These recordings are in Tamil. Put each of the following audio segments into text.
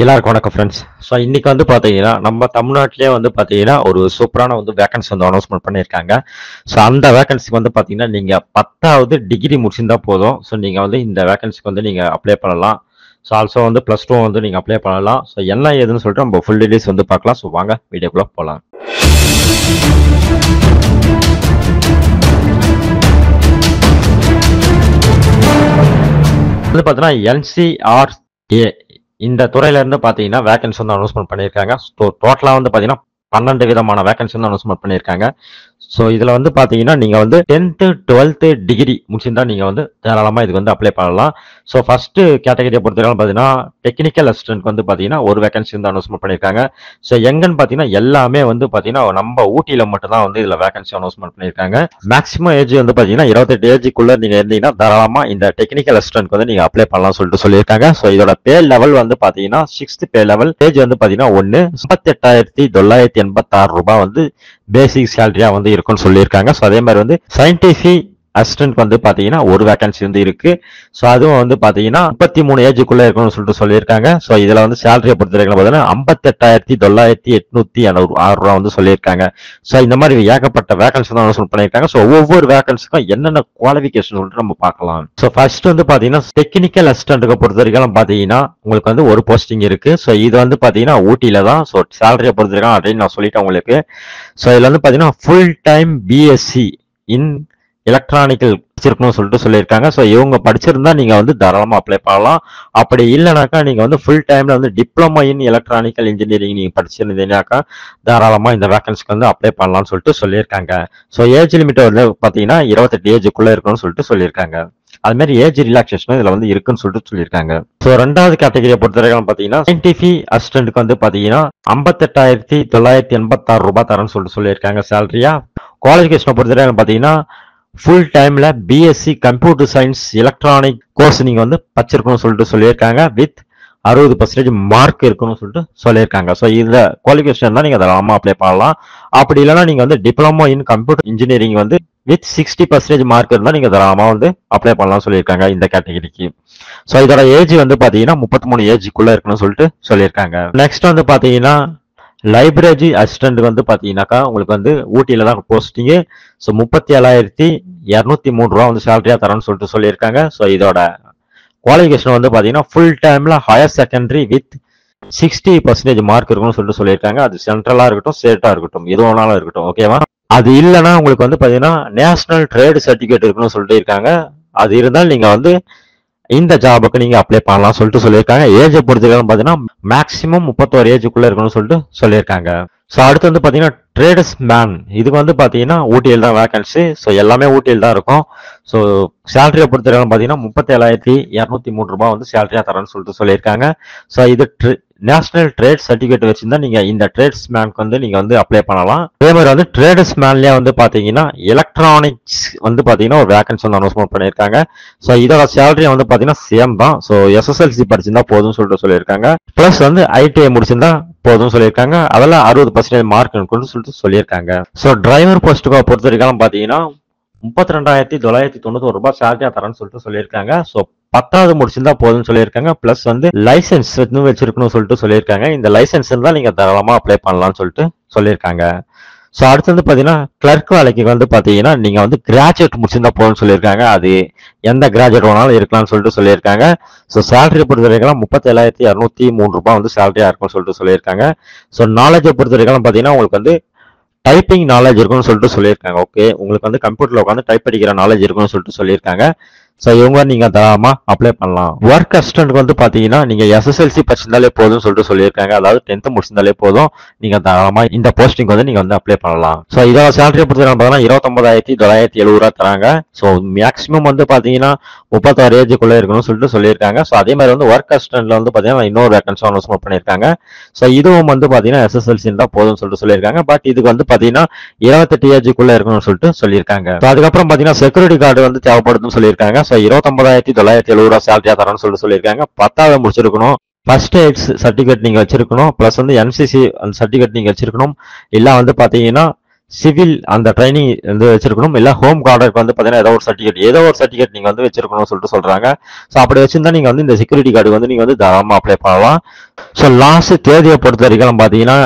எல்லாருக்கும் வணக்கம் ஃப்ரெண்ட்ஸ். ஸோ இன்னைக்கு வந்து பார்த்தீங்கன்னா நம்ம தமிழ்நாட்டிலே வந்து பார்த்தீங்கன்னா ஒரு சூப்பரான வந்து வேகன்சி வந்து அனௌன்ஸ்மெண்ட் பண்ணியிருக்காங்க. ஸோ அந்த வேகன்சிக்கு வந்து பார்த்தீங்கன்னா நீங்கள் 10வது டிகிரி முடிச்சிருந்தா போதும். ஸோ நீங்கள் வந்து இந்த வேகன்சிக்கு வந்து நீங்கள் அப்ளை பண்ணலாம். ஸோ ஆல்சோ வந்து +2 வந்து நீங்கள் அப்ளை பண்ணலாம். ஸோ என்ன ஏதுன்னு சொல்லிட்டு நம்ம ஃபுல் டீடைல்ஸ் வந்து பார்க்கலாம். ஸோ வாங்க வீடியோக்குள்ளே போகலாம். வந்து பார்த்தீங்கன்னா NCRA இந்த துறையில இருந்து பார்த்தீங்கன்னா வேகன்சி வந்து அனௌன்ஸ்மெண்ட் பண்ணியிருக்காங்க. ஸோ டோட்டலாக வந்து பார்த்தீங்கன்னா 12 விதமான வேகன்சி வந்து அனௌன்ஸ்மெண்ட் பண்ணியிருக்காங்க. ஸோ இதில் வந்து பார்த்தீங்கன்னா நீங்கள் வந்து 10th 12th டிகிரி முடிச்சிருந்தா நீங்கள் வந்து தாராளமாக இதுக்கு வந்து அப்ளை பண்ணலாம். ஸோ ஃபர்ஸ்ட் கேட்டகரியை பொறுத்தவரைக்கும் பார்த்தீங்கன்னா டெக்னிக்கல் அசிஸ்டன்ட் வந்து பார்த்தீங்கன்னா ஒரு வேகன்சி வந்து அனௌன்ஸ்மெண்ட் பண்ணியிருக்காங்க. ஸோ எங்கன்னு பார்த்தீங்கன்னா எல்லாமே வந்து பார்த்தீங்கன்னா நம்ம ஊட்டியில் மட்டும் தான் வந்து இதில் வேகன்சி அனௌன்ஸ்மெண்ட் பண்ணியிருக்காங்க. மேக்ஸிமம் ஏஜ் வந்து பார்த்தீங்கன்னா 28 ஏஜுக்குள்ளே நீங்கள் இருந்தீங்கன்னா தாராளமாக இந்த டெக்னிக்கல் அசிஸ்டன்ட் வந்து நீங்கள் அப்ளை பண்ணலாம்னு சொல்லிட்டு சொல்லியிருக்காங்க. ஸோ இதோட பே லெவல் வந்து பார்த்தீங்கன்னா 6th பே லெவல் ஏஜ் வந்து பார்த்தீங்கன்னா 58,986 ரூபாய் வந்து பேசிக் சேலரியா வந்து இருக்குன்னு சொல்லியிருக்காங்க. ஸோ அதே மாதிரி வந்து சயின்டிஃபிக் அசிஸ்டன்ட் வந்து பாத்தீங்கன்னா ஒரு வேகன்சி வந்து இருக்கு. ஸோ அதுவும் வந்து பாத்தீங்கன்னா 33 ஏஜுக்குள்ள இருக்குன்னு சொல்லிட்டு சொல்லியிருக்காங்க. ஸோ இதுல வந்து சேலரியை பொறுத்த வரைக்கும் பார்த்தீங்கன்னா 58,986 ரூபா வந்து சொல்லியிருக்காங்க. ஸோ இந்த மாதிரி ஏகப்பட்ட வேகன்சி தான் அனௌன்ஸ் பண்ணியிருக்காங்க. ஸோ ஒவ்வொரு வேகன்சிக்கும் என்னென்ன குவாலிஃபிகேஷன் சொல்லிட்டு நம்ம பார்க்கலாம். ஸோ ஃபர்ஸ்ட் வந்து பாத்தீங்கன்னா டெக்னிக்கல் அசிஸ்டன்ட்டுக்கு பொறுத்த வரைக்கும் பாத்தீங்கன்னா உங்களுக்கு வந்து ஒரு போஸ்டிங் இருக்கு. ஸோ இது வந்து பாத்தீங்கன்னா ஊட்டியில தான். ஸோ சேலரியை பொறுத்த வரைக்கும் அப்படின்னு நான் சொல்லிட்டேன் உங்களுக்கு. ஸோ இதுல வந்து பாத்தீங்கன்னா full time BSc in electronical படிச்சிருக்கணும்னு சொல்லிட்டு சொல்லியிருக்காங்க. ஸோ இவங்க படிச்சிருந்தா நீங்க வந்து தாராளமா அப்ளை பண்ணலாம். அப்படி இல்லைனாக்கா நீங்க வந்து ஃபுல் டைம்ல வந்து டிப்ளமோ இன் எலக்ட்ரானிக்கல் இன்ஜினியரிங் நீங்க படிச்சிருந்தீங்கன்னாக்கா தாராளமா இந்த வேகன்சிக்கு வந்து அப்ளை பண்ணலாம்னு சொல்லிட்டு சொல்லியிருக்காங்க. ஸோ ஏஜ் லிமிட் வந்து பாத்தீங்கன்னா 28 ஏஜுக்குள்ள இருக்கணும்னு சொல்லிட்டு சொல்லியிருக்காங்க. அது மாதிரி ஏஜ் ரிலாக்ஸேஷன் இதுல வந்து இருக்குன்னு சொல்லிட்டு சொல்லியிருக்காங்க. ஸோ ரெண்டாவது கேட்டகரியை பொறுத்தவரைக்கும் பாத்தீங்கன்னா சயின்டிஃபிக் அசிஸ்டன்ட்க்கு வந்து பாத்தீங்கன்னா 58,986 ரூபாய் தரேன்னு சொல்லிட்டு சொல்லியிருக்காங்க சேலரியா. குவாலிஃபிகேஷனை பொறுத்தவரைக்கும் பாத்தீங்கன்னா ஃபுல் டைம்ல BSc computer science electronic course நீங்க வந்து படிச்சிருக்கணும்னு சொல்லிட்டு சொல்லியிருக்காங்க. வித் 60% மார்க் இருக்குன்னு சொல்லிட்டு சொல்லியிருக்காங்க. ஸோ இந்த குவாலிஃபிகேஷன் தான் நீங்க தாராளமா அப்ளை பண்ணலாம். அப்படி இல்லைன்னா நீங்க வந்து டிப்ளமோ இன் கம்ப்யூட்டர் இன்ஜினியரிங் வந்து வித் 60% மார்க் இருந்தா நீங்க தாராளமா வந்து அப்ளை பண்ணலாம் சொல்லியிருக்காங்க இந்த கேட்டகரிக்கு. ஸோ இதோட ஏஜ் வந்து பாத்தீங்கன்னா 33 ஏஜுக்குள்ள இருக்குன்னு சொல்லிட்டு சொல்லியிருக்காங்க. நெக்ஸ்ட் வந்து பாத்தீங்கன்னா லைப்ரரி அசிஸ்டன்ட் வந்து பாத்தீங்கன்னாக்கா உங்களுக்கு வந்து ஊட்டியில தான் போஸ்டிங். ஸோ 37,203 ரூபா வந்து சேலரியா தரேன்னு சொல்லிட்டு சொல்லியிருக்காங்க. ஸோ இதோட குவாலிஃபிகேஷன் வந்து பாத்தீங்கன்னா ஃபுல் டைம்ல ஹையர் செகண்டரி வித் 60% மார்க் இருக்கும்னு சொல்லிட்டு சொல்லியிருக்காங்க. அது சென்ட்ரலா இருக்கட்டும் ஸ்டேட்டா இருக்கட்டும் எது வேணாலும் இருக்கட்டும், ஓகேவா. அது இல்லைன்னா உங்களுக்கு வந்து பாத்தீங்கன்னா நேஷனல் ட்ரேட் சர்டிபிகேட் இருக்குன்னு சொல்லிட்டு இருக்காங்க. அது இருந்தால் நீங்க வந்து இந்த ஜாபுக்கு நீங்க அப்ளை பண்ணலாம் சொல்லிட்டு சொல்லியிருக்காங்க. ஏஜை பொறுத்தவரைக்கும் பாத்தீங்கன்னா மேக்சிமம் 31 ஏஜுக்குள்ள இருக்கணும்னு சொல்லிட்டு சொல்லியிருக்காங்க. ஸோ அடுத்து வந்து பாத்தீங்கன்னா ட்ரேடர்ஸ் மேன் இதுக்கு வந்து பாத்தீங்கன்னா ஊட்டியில் தான் வேகன்சி. ஸோ எல்லாமே ஊட்டியில் தான் இருக்கும். ஸோ சேலரியை பொறுத்தவரைக்கும் பாத்தீங்கன்னா 37,203 ரூபாய் வந்து சேலரியா தரேன்னு சொல்லிட்டு சொல்லியிருக்காங்க. ஸோ இது நேஷனல் ட்ரேட் சர்டிபிகேட் வச்சிருந்தா நீங்க இந்த ட்ரேட்ஸ் மேனுக்கு வந்து நீங்க வந்து அப்ளை பண்ணலாம். அதே மாதிரி வந்து ட்ரேடர்ஸ் மேன்லயே வந்து பாத்தீங்கன்னா எலக்ட்ரானிக்ஸ் வந்து பாத்தீங்கன்னா ஒரு வேகன்சி வந்து அனௌன்ஸ்மெண்ட் பண்ணியிருக்காங்க. ஸோ இதோட சேலரி வந்து பாத்தீங்கன்னா சேம் தான். ஸோ SSLC படிச்சிருந்தா போதும்னு சொல்லிட்டு சொல்லியிருக்காங்க. பிளஸ் வந்து ITI முடிச்சிருந்தா போதும் சொல்லியிருக்காங்க. அதெல்லாம் 60% மார்க் இருக்குன்னு சொல்லிட்டு சொல்லியிருக்காங்க. ஸோ டிரைவர் போஸ்ட்டுக்கு பொறுத்த வரைக்கும் பாத்தீங்கன்னா 32,991 ரூபாய் சேலரியா தரேன்னு சொல்லிட்டு சொல்லியிருக்காங்க. ஸோ 10வது முடிச்சிருந்தா போதும்னு சொல்லியிருக்காங்க. பிளஸ் வந்து லைசன்ஸ் வச்சிருக்கணும்னு சொல்லிட்டு சொல்லியிருக்காங்க. இந்த லைசன்ஸ் இருந்தா நீங்க தாராளமா அப்ளை பண்ணலாம்னு சொல்லிட்டு சொல்லியிருக்காங்க. ஸோ அடுத்து வந்து பாத்தீங்கன்னா கிளர்க் வேலைக்கு வந்து பாத்தீங்கன்னா நீங்க வந்து கிராஜுவேட் முடிச்சிருந்தா போதும்னு சொல்லியிருக்காங்க. அது எந்த கிராஜுவேட் வேணாலும் இருக்கலாம்னு சொல்லிட்டு சொல்லியிருக்காங்க. ஸோ சேலரியை பொறுத்த வரைக்கும் 37,203 ரூபாய் வந்து சேலரியா இருக்கும்னு சொல்லிட்டு சொல்லியிருக்காங்க. ஸோ நாலேஜை பொறுத்த வரைக்கும் பாத்தீங்கன்னா உங்களுக்கு வந்து டைப்பிங் நாலேஜ் இருக்குன்னு சொல்லிட்டு சொல்லியிருக்காங்க. ஓகே, உங்களுக்கு வந்து கம்ப்யூட்டர்ல உட்காந்து டைப் அடிக்கிற நாலேஜ் இருக்குன்னு சொல்லிட்டு சொல்லியிருக்காங்க. ஸோ இவங்க நீங்க தாராளமா அப்ளை பண்ணலாம். ஒர்க் அசிஸ்டன்ட் வந்து பாத்தீங்கன்னா நீங்க SSLC படிச்சிருந்தாலே போதும்னு சொல்லிட்டு சொல்லியிருக்காங்க. அதாவது 10th முடிச்சிருந்தாலே போதும் நீங்க தாராளமா இந்த போஸ்டிங் வந்து நீங்க வந்து அப்ளை பண்ணலாம். ஸோ இதோட சேலரியை பொறுத்த பார்த்தீங்கன்னா 29,970 ரூபா தராங்க. ஸோ மேக்ஸிமம் வந்து பாத்தீங்கன்னா 36 ஏஜுக்குள்ள இருக்கணும்னு சொல்லிட்டு சொல்லியிருக்காங்க. ஸோ அதே மாதிரி வந்து ஒர்க் அசிஸ்டன்ட்ல வந்து பாத்தீங்கன்னா இன்னொரு வேகன்சி அனௌன்ஸ்மெண்ட் பண்ணியிருக்காங்க. ஸோ இதுவும் வந்து பாத்தீங்கன்னா SSLC தான் போதும்னு சொல்லிட்டு சொல்லியிருக்காங்க. பட் இதுக்கு வந்து பாத்தீங்கன்னா 28 ஏஜுக்குள்ள இருக்கணும்னு சொல்லிட்டு சொல்லியிருக்காங்க. ஸோ அதுக்கப்புறம் பாத்தீங்கன்னா செக்யூரிட்டி கார்டு வந்து தேவைப்படுதுன்னு சொல்லியிருக்காங்க. ஸோ 29,970 ரூபா சேலரியா தரேன்னு சொல்லிட்டு சொல்லியிருக்காங்க. 10வது முடிச்சிருக்கணும். ஃபர்ஸ்ட் எய்ட்ஸ் சர்டிபிகேட் நீங்க வச்சிருக்கணும். பிளஸ் வந்து NCC அந்த சர்டிபிகேட் நீங்க வச்சிருக்கணும். இல்ல வந்து பாத்தீங்கன்னா சிவில் அந்த ட்ரைனிங் வந்து வச்சிருக்கணும், இல்ல ஹோம் கார்டுக்கு வந்து பாத்தீங்கன்னா ஏதோ ஒரு சர்டிஃபிகேட் நீங்க வந்து வச்சிருக்கணும்னு சொல்லிட்டு சொல்றாங்க. ஸோ அப்படி வச்சிருந்தா நீங்க வந்து இந்த செக்யூரிட்டி கார்டுக்கு வந்து நீங்க வந்து தாராளமா அப்ளை பண்ணலாம். ஸோ லாஸ்ட் தேதியை பொறுத்த வரைக்கும் பாத்தீங்கன்னா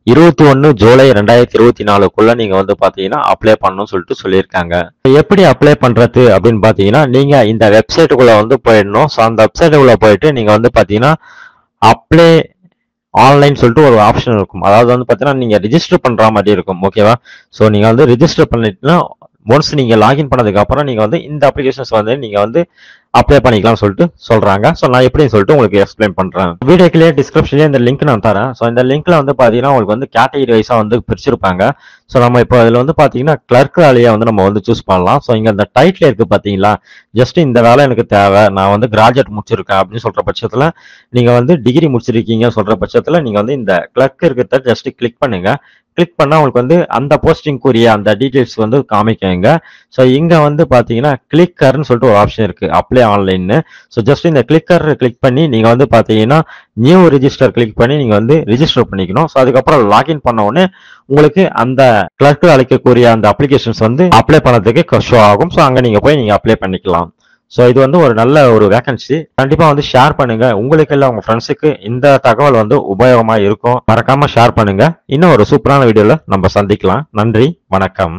21 ஜூலை 2024க்குள்ள நீங்க வந்து பாத்தீங்கன்னா அப்ளை பண்ணணும்னு சொல்லிட்டு சொல்லியிருக்காங்க. எப்படி அப்ளை பண்றது அப்படின்னு பாத்தீங்கன்னா நீங்க இந்த வெப்சைட்டுக்குள்ள வந்து போயிடணும். ஸோ அந்த வெப்சைட்டுக்குள்ள போயிட்டு நீங்க வந்து பாத்தீங்கன்னா அப்ளை ஆன்லைன் சொல்லிட்டு ஒரு ஆப்ஷன் இருக்கும். அதாவது வந்து பாத்தீங்கன்னா நீங்க ரிஜிஸ்டர் பண்ற மாதிரி இருக்கும். ஓகேவா? ஸோ நீங்க வந்து ரிஜிஸ்டர் பண்ணிட்டுனா ஒன்ஸ் நீங்க லாகின் பண்ணதுக்கு அப்புறம் நீங்க வந்து இந்த அப்ளிகேஷன்ஸ் வந்து நீங்க வந்து அப்ளை பண்ணிக்கலாம்னு சொல்லிட்டு சொல்றாங்க. ஸோ நான் எப்படின்னு சொல்லிட்டு உங்களுக்கு எக்ஸ்பிளைன் பண்றேன். வீடியோக்குள்ளே டிஸ்கிரிப்ஷன்லேயே இந்த லிங்க் நான் தரேன். ஸோ இந்த லிங்க்ல வந்து பாத்தீங்கன்னா உங்களுக்கு வந்து கேட்டகரி வைஸா வந்து பிரிச்சிருப்பாங்க. ஸோ நம்ம இப்போ அதில் வந்து பாத்தீங்கன்னா கிளர்க் வேலையை வந்து நம்ம வந்து சூஸ் பண்ணலாம். ஸோ இங்க இந்த டைட்டில் இருக்கு பாத்தீங்களா, ஜஸ்ட் இந்த வேலை எனக்கு தேவை, நான் வந்து கிராஜுவேட் முடிச்சிருக்கேன் அப்படின்னு சொல்ற பட்சத்துல நீங்க வந்து டிகிரி முடிச்சிருக்கீங்க சொல்ற பட்சத்துல நீங்க வந்து இந்த கிளர்க் இருக்கிறத ஜஸ்ட் கிளிக் பண்ணுங்க. கிளிக் பண்ணா உங்களுக்கு வந்து அந்த போஸ்டிங்குரிய அந்த டீடைல்ஸ் வந்து காமிக்குங்க. ஸோ இங்க வந்து பாத்தீங்கன்னா கிளிக்கர்னு சொல்லிட்டு ஒரு ஆப்ஷன் இருக்கு, அப்ளை ஆன்லைன்னு. ஸோ ஜஸ்ட் இந்த கிளிக்கர் கிளிக் பண்ணி நீங்க வந்து பாத்தீங்கன்னா நியூ ரிஜிஸ்டர் கிளிக் பண்ணி நீங்க வந்து ரிஜிஸ்டர் பண்ணிக்கணும். ஸோ அதுக்கப்புறம் லாகின் பண்ண உடனே உங்களுக்கு அந்த கிளர்க் அழைக்கக்கூடிய அந்த அப்ளிகேஷன்ஸ் வந்து அப்ளை பண்ணதுக்கு ஷோ ஆகும். ஸோ அங்க நீங்க போய் நீங்க அப்ளை பண்ணிக்கலாம். ஸோ இது வந்து ஒரு நல்ல ஒரு வேகன்சி. கண்டிப்பா வந்து ஷேர் பண்ணுங்க, உங்களுக்கு இல்ல உங்க ஃப்ரெண்ட்ஸுக்கு இந்த தகவல் வந்து உபயோகமா இருக்கும். மறக்காம ஷேர் பண்ணுங்க. இன்னும் ஒரு சூப்பரான வீடியோல நம்ம சந்திக்கலாம். நன்றி, வணக்கம்.